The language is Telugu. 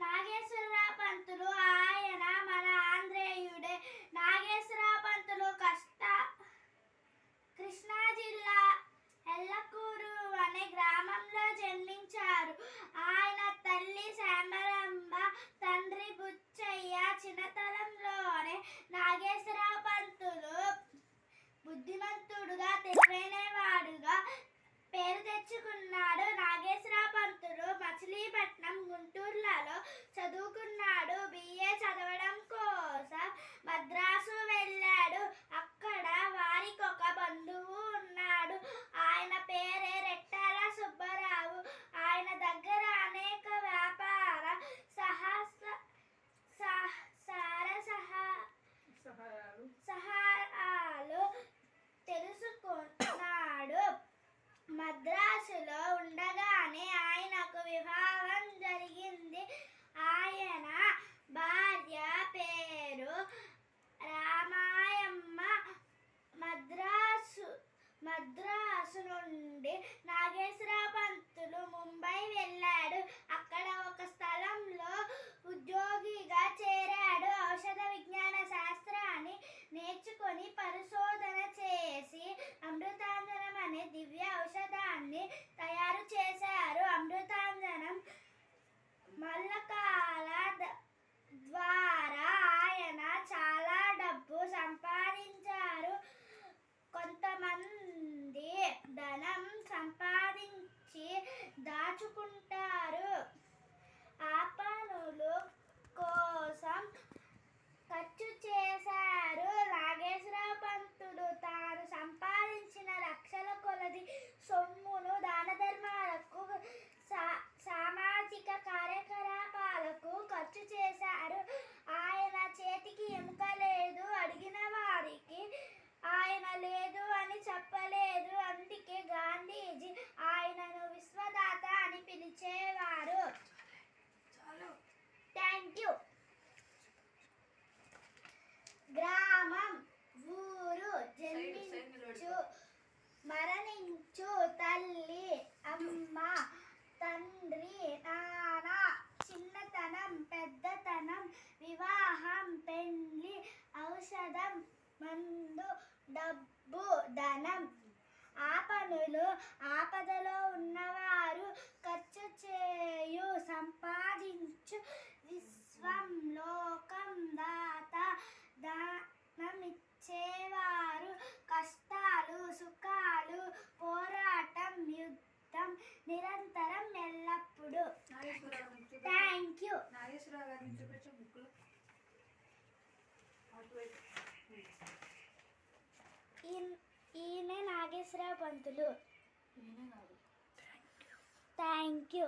నాగేశ్వరరావు పంతులు ఆయన మన ఆంధ్రేయుడే. నాగేశ్వరరావు పంతులు కృష్ణా జిల్లా ఎల్లకూరు అనే గ్రామంలో జన్మించారు. ఆయన తల్లి శ్యామలాంబ, తండ్రి బుచ్చయ్య. చిన్నతనంలోనే నాగేశ్వరరావు పంతులు బుద్ధిమంతుడుగా, తెలివైనవాడుగా పేరు తెచ్చుకున్నాడు. నాగేశ్వరరావు పంతులు మచిలీపట్నం, గుంటూరులలో చదువుకున్నాడు. BA చదవడం కోసం మద్రాసు వెళ్ళాడు. అక్కడ వారికి ఒక బంధువు ఉన్నాడు. ఆయన పేరే రెట్టాల సుబ్బారావు. ఆయన దగ్గర అనేక వ్యాపార సహాయాలు తెలుసుకున్నాడు. మద్రాసులో ఉండగానే ఆయనకు వివాహం జరిగింది. ఆయన భార్య పేరు రామాయమ్మ. మద్రాసు నుండి నాగేశ్వరరావు పంతులు ముంబై వెళ్ళాడు. అక్కడ ఒక స్థలంలో ఉద్యోగిగా చేరాడు. ఔషధ విజ్ఞాన శాస్త్రాన్ని నేర్చుకొని పరిశోధన చేసి అమృతాంజనం అనే దివ్య ఔషధాన్ని తయారు చేశారు. అమృతాంజనం మల్లకాల ద్వారా ఆయన చాలా డబ్బు సంపాదించారు. కొంతమంది ధనం సంపాదించి దాచుకుంటారు. ఆ పనుల కోసం ఖర్చు చేశారు. నాగేశ్వరరావు పంతులు తాను సంపాదించిన లక్షల కొలది సొమ్మును దాన ధర్మాలకు, సామాజిక కార్యకలాపాలకు ఖర్చు చేశారు. ఆయన చేతికి ఎముక లేదు. అడిగిన వారికి ఆయన లేదు అని చెప్పలేదు. అందుకే గాంధీజీ ఆయనను విశ్వదాత అని పిలిచేవారు. Thank you. గ్రామం, ఊరు, జన్మించు, మరణించు, తల్లి, అమ్మ, తండ్రి, నాన్న, చిన్నతనం, పెద్దతనం, వివాహం, పెళ్లి, ఔషధం, మందు, డబ్బు, ధనం. ఆపదలో ఉన్నవారు, ఖర్చు చేయు, సంపాదించు, విశ్వం, లోకం, దాత, దానమిచ్చేవారు, కష్టాలు, సుఖాలు, పోరాటం, యుద్ధం, నిరంతరం, ఎల్లప్పుడూ. Thank you. ఈయనే నాగేశ్వరరావు పంతులు. Thank you.